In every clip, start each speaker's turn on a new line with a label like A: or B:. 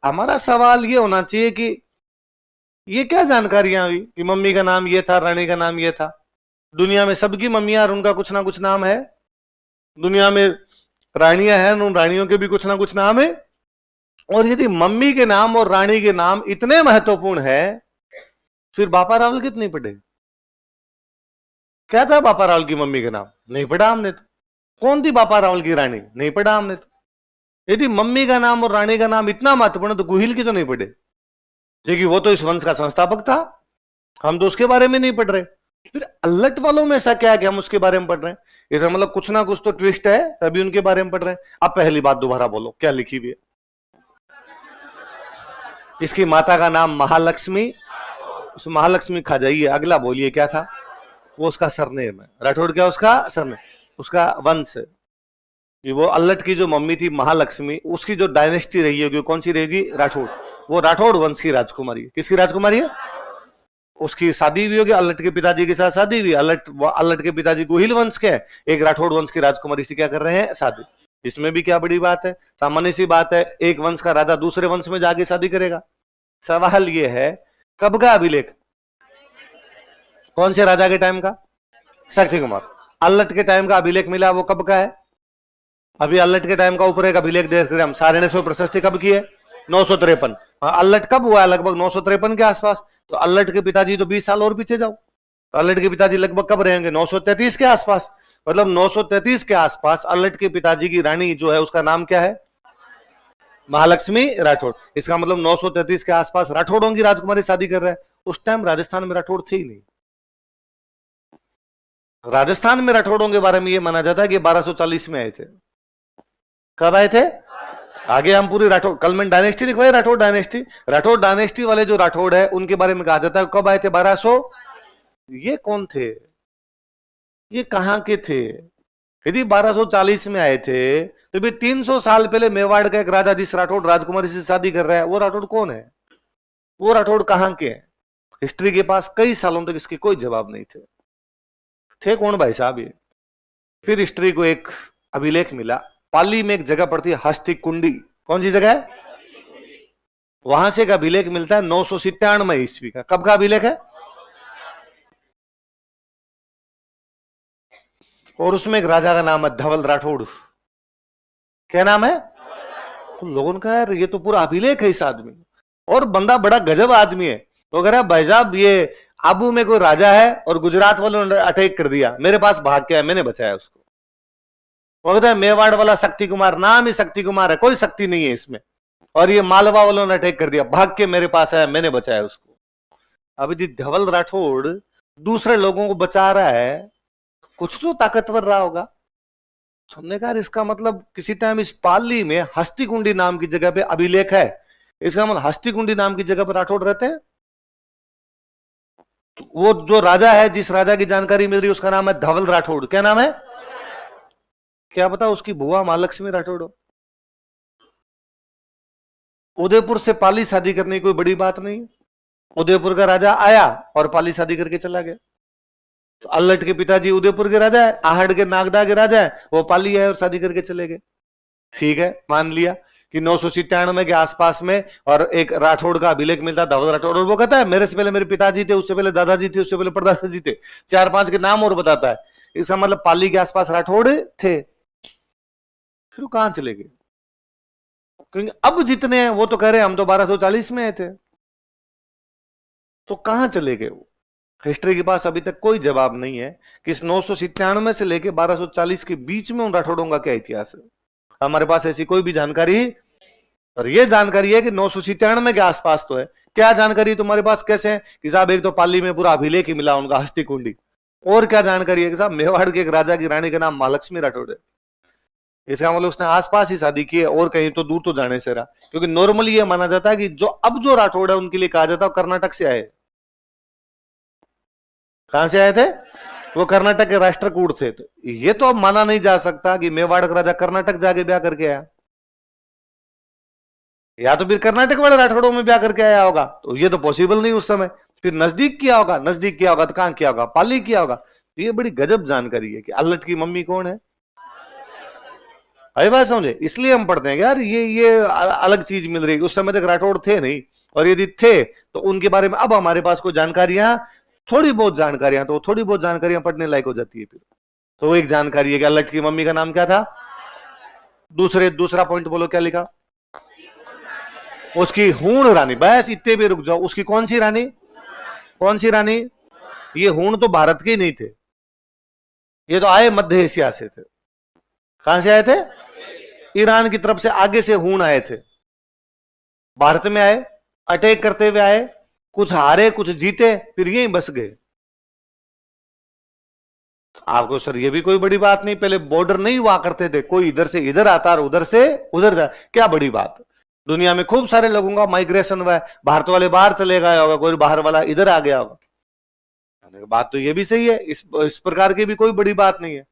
A: हमारा सवाल ये होना चाहिए कि ये क्या जानकारियां हुई कि मम्मी का नाम ये था, रानी का नाम ये था। दुनिया में सबकी मम्मियां और उनका कुछ ना कुछ नाम है। दुनिया में रानियां हैं, उन रानियों के भी कुछ ना कुछ नाम है। और यदि मम्मी के नाम और रानी के नाम इतने महत्वपूर्ण है, फिर बापा रावल कितनी पढ़े? क्या था बापा रावल की मम्मी का नाम? नहीं पढ़ा हमने तो। कौन थी बापा रावल की रानी? नहीं पढ़ा हमने तो। यदि मम्मी का नाम और रानी का नाम इतना महत्वपूर्ण है तो गुहिल की तो नहीं पढ़े, क्योंकि वो तो इस वंश का संस्थापक था। हम तो उसके बारे में नहीं पढ़ रहे। फिर अल्लट वालों में ऐसा क्या है कि हम उसके बारे में पढ़ रहे हैं? इसका मतलब कुछ ना कुछ तो ट्विस्ट है, तभी उनके बारे में पढ़ रहे हैं। अब पहली बात दोबारा बोलो, क्या लिखी हुई है? इसकी माता का नाम महालक्ष्मी। उस महालक्ष्मी खा जाइए। अगला बोलिए क्या था? वो उसका सरनेम है, राठौड़। क्या उसका सरनेम? उसका वंश है। वो अल्लट की जो मम्मी थी महालक्ष्मी, उसकी जो डायनेस्टी रही होगी कौन सी रहेगी? राठौड़। वो राठौड़ वंश की राजकुमारी है। किसकी राजकुमारी है? उसकी शादी भी होगी अल्लट के पिताजी के साथ, शादी हुई। अल्लट के पिताजी गोहिल वंश के हैं, एक राठौड़ वंश की राजकुमारी से क्या कर रहे हैं? शादी। इसमें भी क्या बड़ी बात है? सामान्य सी बात है, एक वंश का राजा दूसरे वंश में जाके शादी करेगा। सवाल यह है कब का अभिलेख? कौन से राजा के टाइम का? शक्ति कुमार। अल्लट के टाइम का अभिलेख मिला, वो कब का है? अभी अल्लट के टाइम का ऊपर एक अभिलेख देख रहे हम। सारणेश्वर प्रशस्ति कब की है? 953। अल्लट कब हुआ? लगभग 953 के आसपास। तो अल्लट के पिताजी तो 20 साल और पीछे जाओ, तो अल्लट के पिताजी लगभग कब रहेंगे? 933 के आसपास। मतलब 933 के आसपास अल्लट के पिताजी की रानी जो है उसका नाम क्या है? महालक्ष्मी राठौड़। इसका मतलब 933 के आसपास राठौड़ों की राजकुमारी शादी कर रहा है। उस टाइम राजस्थान में राठौड़ थे ही नहीं। राजस्थान में राठौड़ों के बारे में यह माना जाता है कि 1240 में आए थे। कब आए थे? आगे हम पूरी राठौड़, कल मैंने डायनेस्टी लिखवाई, राठौड़ डायनेस्टी। राठौड़ डायनेस्टी वाले जो राठौड़ है उनके बारे में कहा जाता है कब आए थे? 1200। ये कौन थे? ये कहां के थे? यदि 1240 में आए थे तो भी 300 साल पहले मेवाड़ का एक राजा जिस राठौड़ राजकुमारी से शादी कर रहा है, वो राठौड़ कौन है? वो राठौड़ कहां के हैं? हिस्ट्री के पास कई सालों तक इसके कोई जवाब नहीं थे कौन भाई साहब ये? फिर हिस्ट्री को एक अभिलेख मिला, पाली में एक जगह पड़ती है हस्ती कुंडी। कौन सी जगह है? वहां से एक अभिलेख मिलता है 997 ईस्वी का। कब का अभिलेख है? और उसमें एक राजा का नाम है धवल राठौड़। क्या नाम है? तो लोगों ने कहा यार ये तो पूरा अभिलेख है इस आदमी, और बंदा बड़ा गजब आदमी है। तो कह रहा भाई साहब ये आबू में कोई राजा है और गुजरात वालों ने अटैक कर दिया, मेरे पास भाग के है, मैंने बचाया उसको। वो कहता है मेवाड़ वाला शक्ति कुमार, नाम ही शक्ति कुमार है, कोई शक्ति नहीं है इसमें, और ये मालवा वालों ने अटैक कर दिया, भाग के मेरे पास आया, मैंने बचाया उसको। अब यदि धवल राठौड़ दूसरे लोगों को बचा रहा है, कुछ तो ताकतवर रहा होगा। तो हमने कहा इसका मतलब किसी टाइम इस पाली में हस्ती कुंडी नाम की जगह पे अभिलेख है, इसका मतलब हस्ती कुंडी नाम की जगह पर राठौड़ रहते हैं। तो वो जो राजा है, जिस राजा की जानकारी मिल रही है उसका नाम है धवल राठौड़। क्या नाम है? क्या पता उसकी बुआ महालक्ष्मी राठौड़ हो। उदयपुर से पाली शादी करने की कोई बड़ी बात नहीं। उदयपुर का राजा आया और पाली शादी करके चला गया। तो अल्लट के पिताजी उदयपुर के राजा है, आहड़ के नागदा के राजा है, वो पाली है और शादी करके चले गए। ठीक है, मान लिया कि 997 के आसपास में और एक राठौड़ का अभिलेख मिलता, धवल राठौड़, और वो कहता है मेरे से पहले मेरे पिताजी थे, उससे पहले दादाजी थे, उससे पहले परदादा जी थे, 4-5 के नाम और बताता है। इसका मतलब पाली के आसपास राठौड़ थे। फिर कहां चले गए? क्योंकि अब जितने हैं वो तो कह रहे हैं हम तो 1240 में आए थे, तो कहां चले गए वो? हिस्ट्री के पास अभी तक कोई जवाब नहीं है कि इस 997 से लेकर 1240 के बीच में उन राठौड़ों का क्या इतिहास है। हमारे पास ऐसी कोई भी जानकारी, और ये जानकारी है कि 997 के आसपास तो है। क्या जानकारी तुम्हारे पास कैसे है कि साहब एक तो पाली में पूरा अभिलेख ही मिला उनका हस्ती कुंडी, और क्या जानकारी है कि साहब मेवाड़ के एक राजा की रानी का नाम महालक्ष्मी राठौड़ है। इसका मतलब उसने आसपास ही शादी की है और कहीं तो दूर तो जाने से रहा। क्योंकि नॉर्मली ये माना जाता है कि जो अब जो राठौड़ है उनके लिए कहा जाता है कर्नाटक से आए। कहां से आए थे? वो कर्नाटक के राष्ट्रकूट थे। तो ये तो अब माना नहीं जा सकता कि मेवाड़ का राजा कर्नाटक जाके ब्याह करके आया, या तो फिर कर्नाटक वाले राठौड़ों में ब्याह करके आया होगा, तो ये तो पॉसिबल नहीं उस समय। फिर नजदीक किया होगा, नजदीक किया होगा तो कहां किया होगा? पाली किया होगा। तो ये बड़ी गजब जानकारी है कि अल्लट की मम्मी कौन है? अरे बात समझे, इसलिए हम पढ़ते हैं यार ये अलग चीज मिल रही है। उस समय तक राठौड़ थे नहीं, और यदि थे तो उनके बारे में अब हमारे पास कोई जानकारियां, थोड़ी बहुत जानकारियां, तो थोड़ी बहुत जानकारियां पढ़ने लायक हो जाती है फिर। तो वो एक जानकारी है कि अल्लट की मम्मी का नाम क्या था। दूसरा पॉइंट बोलो क्या लिखा, उसकी हूण रानी। बस इतने भी रुक जाओ, उसकी कौन सी रानी, कौन सी रानी। ये हूण तो भारत के ही नहीं थे, ये तो आए मध्य एशिया से थे। कहां से आए थे, ईरान की तरफ से आगे से हूण आए थे, भारत में आए, अटैक करते हुए आए, कुछ हारे कुछ जीते, फिर यहीं बस गए। आपको सर ये भी कोई बड़ी बात नहीं, पहले बॉर्डर नहीं हुआ करते थे, कोई इधर से इधर आता और उधर से उधर जा, क्या बड़ी बात। दुनिया में खूब सारे लोगों का माइग्रेशन हुआ है, भारत वाले बाहर चले गए होगा, कोई बाहर वाला इधर आ गया होगा। बात तो ये भी सही है, इस प्रकार की भी कोई बड़ी बात नहीं है।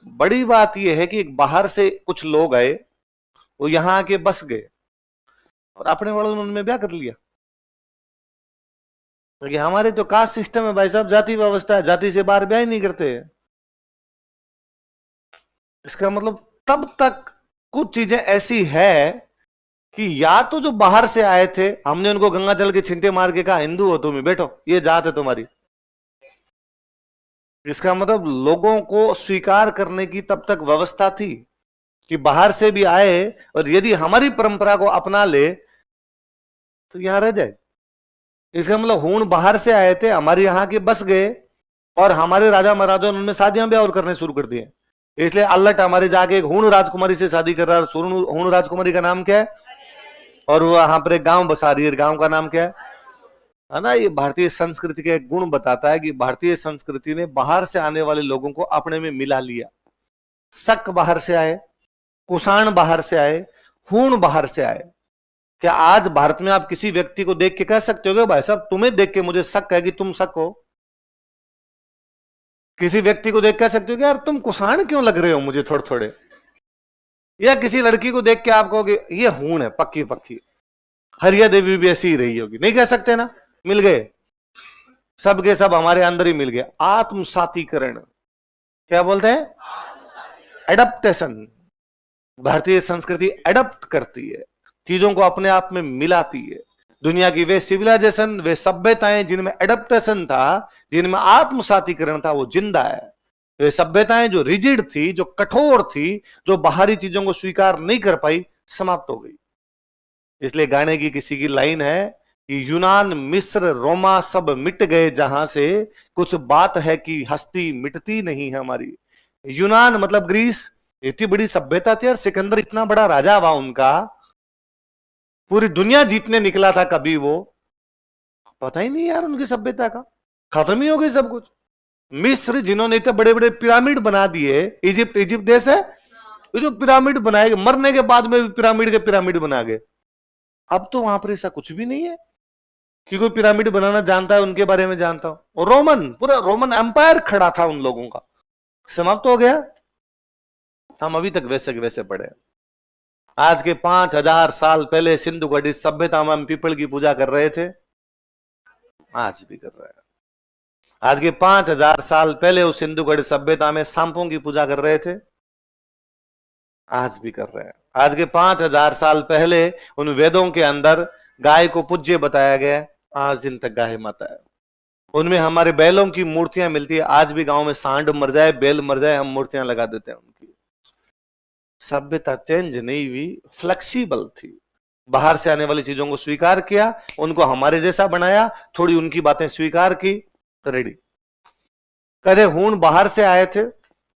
A: बड़ी बात यह है कि बाहर से कुछ लोग आए, वो यहां आके बस गए और अपने वालों ने उनमें ब्याह कर लिया। क्योंकि हमारे तो कास्ट सिस्टम है भाई साहब, जाति व्यवस्था है, जाति से बाहर ब्याह ही नहीं करते। इसका मतलब तब तक कुछ चीजें ऐसी है कि या तो जो बाहर से आए थे हमने उनको गंगा जल के छिंटे मार के कहा हिंदू हो तुम, बैठो ये जात है तुम्हारी। इसका मतलब लोगों को स्वीकार करने की तब तक व्यवस्था थी कि बाहर से भी आए और यदि हमारी परंपरा को अपना ले तो यहां रह जाए। इसका मतलब हूण बाहर से आए थे, हमारे यहां के बस गए, और हमारे राजा महाराजा उन्होंने शादियां ब्याह और करने शुरू कर दिए। इसलिए अल्लट हमारे जाके एक हूण राजकुमारी से शादी कर रहा है। हूण राजकुमारी का नाम क्या है, और वो वहां पर एक गांव बसा रही है, गांव का नाम क्या है ना। ये भारतीय संस्कृति के एक गुण बताता है कि भारतीय संस्कृति ने बाहर से आने वाले लोगों को अपने में मिला लिया। शक बाहर से आए, कुषाण बाहर से आए, हूण बाहर से आए। क्या आज भारत में आप किसी व्यक्ति को देख के कह सकते हो भाई साहब तुम्हें देख के मुझे शक है कि तुम शक हो। किसी व्यक्ति को देख कह सकते हो कि यार तुम कुषाण क्यों लग रहे हो मुझे थोड़े थोड़े। या किसी लड़की को देख के आप कहोगे ये हूण है पक्की पक्की, हरिया देवी भी ऐसी ही रही होगी, नहीं कह सकते ना। मिल गए, सब के सब हमारे अंदर ही मिल गए। आत्मसातीकरण क्या बोलते हैं, एडप्टेशन। भारतीय संस्कृति एडप्ट करती है, चीजों को अपने आप में मिलाती है। दुनिया की वे सिविलाइजेशन, वे सभ्यताएं जिनमें एडप्टेशन था, जिनमें आत्मसातीकरण था, वो जिंदा है। वे सभ्यताएं जो रिजिड थी, जो कठोर थी, जो बाहरी चीजों को स्वीकार नहीं कर पाई, समाप्त हो गई। इसलिए गाने की किसी की लाइन है कि यूनान मिस्र रोमा सब मिट गए जहां से, कुछ बात है कि हस्ती मिटती नहीं है हमारी। यूनान मतलब ग्रीस, इतनी बड़ी सभ्यता थी और सिकंदर इतना बड़ा राजा हुआ उनका, पूरी दुनिया जीतने निकला था कभी, वो पता ही नहीं यार उनकी सभ्यता का, खत्म ही हो गई सब कुछ। मिस्र जिन्होंने इतने बड़े बड़े पिरामिड बना दिए, इजिप्ट देश है, ये जो पिरामिड बनाए, मरने के बाद में भी पिरामिड के पिरामिड बना गए। अब तो वहां पर ऐसा कुछ भी नहीं है कि कोई पिरामिड बनाना जानता है, उनके बारे में जानता हूं। और रोमन, पूरा रोमन एम्पायर खड़ा था उन लोगों का, समाप्त हो गया। हम अभी तक वैसे के वैसे पड़े। आज के 5000 साल पहले सिंधु घटी सभ्यता में हम पीपल की पूजा कर रहे थे, आज भी कर रहे हैं। आज के 5000 साल पहले उस सिंधु घटी सभ्यता में सांपों की पूजा कर रहे थे, आज भी कर रहे हैं। आज के 5000 साल पहले उन वेदों के अंदर गाय को पूज्य बताया गया, आज दिन तक गाय माता है। उनमें हमारे बैलों की मूर्तियां मिलती है, आज भी गांव में सांड मर जाए, बैल मर जाए, हम मूर्तियां लगा देते हैं उनकी। सभ्यता चेंज नहीं हुई, फ्लेक्सिबल थी। बाहर से आने वाली चीजों को स्वीकार किया, उनको हमारे जैसा बनाया, थोड़ी उनकी बातें स्वीकार की, रेडी। कहते हूण बाहर से आए थे,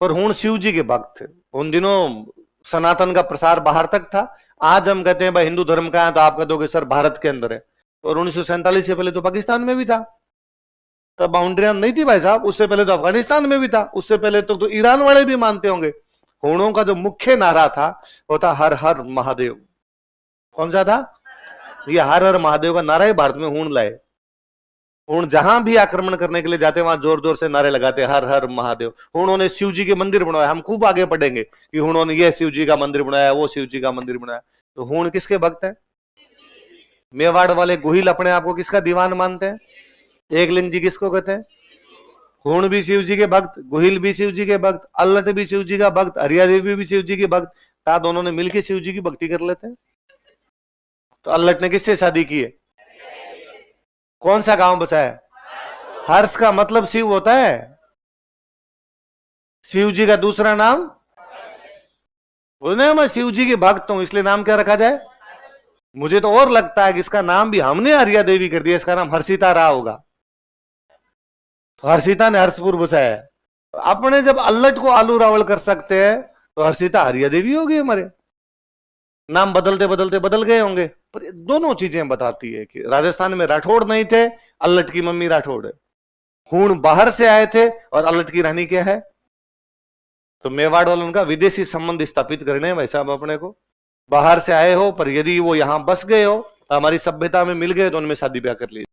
A: और हूण शिव जी के भक्त थे। उन दिनों सनातन का प्रसार बाहर तक था। आज हम कहते हैं भाई हिंदू धर्म का है, तो आप कह दोगे सर भारत के अंदर है। और 1947 से पहले तो पाकिस्तान में भी था, तब बाउंड्रियां नहीं थी भाई साहब। उससे पहले तो अफगानिस्तान में भी था, उससे पहले तो ईरान वाले भी मानते होंगे। हूणों का जो मुख्य नारा था वो था हर हर महादेव। कौन सा था, ये हर हर महादेव का नारा ही भारत में हूण लाए। हूण जहां भी आक्रमण करने के लिए जाते वहां जोर जोर से नारे लगाते हर हर महादेव। हूणों ने शिव जी के मंदिर बनवाए, हम खूब आगे पढ़ेंगे कि हूणों ने ये शिव जी का मंदिर बनाया, वो शिव जी का मंदिर बनाया। तो हूण किसके भक्त है। मेवाड़ वाले गोहिल अपने आप को किसका दीवान मानते हैं, एकलिंग जी किसको कहते हैं। हूण भी शिव जी के भक्त, गोहिल भी शिव जी के भक्त, अल्लट भी शिव जी का भक्त, हरिया देवी भी शिव जी के भक्त। क्या दोनों ने मिलकर शिव जी की भक्ति कर लेते हैं? तो अल्लट ने किससे शादी की है? कौन सा गांव बचा है? हर्ष का मतलब शिव होता है। शिव जी का दूसरा नाम, मैं शिव जी के भक्त हूं इसलिए नाम क्या रखा जाए? मुझे तो और लगता है कि इसका नाम भी हमने हरिया देवी कर दिया, इसका नाम हर्षिता रहा होगा। तो हर्षिता ने हर्षपुर बसाया है। अपने जब अल्लट को आलू रावल कर सकते हैं तो हर्षिता हरिया देवी होगी। हमारे नाम बदलते बदलते बदल गए होंगे, पर दोनों चीजें बताती है कि राजस्थान में राठौड़ नहीं थे, अल्लट की मम्मी राठौड़ है। हूण बाहर से आए थे और अल्लट की रानी क्या है? तो मेवाड़ वालों का विदेशी संबंध स्थापित करने हैं भाई साहब अपने को। बाहर से आए हो पर यदि वो यहां बस गए हो, हमारी सभ्यता में मिल गए तो उनमें शादी ब्याह कर लीजिए।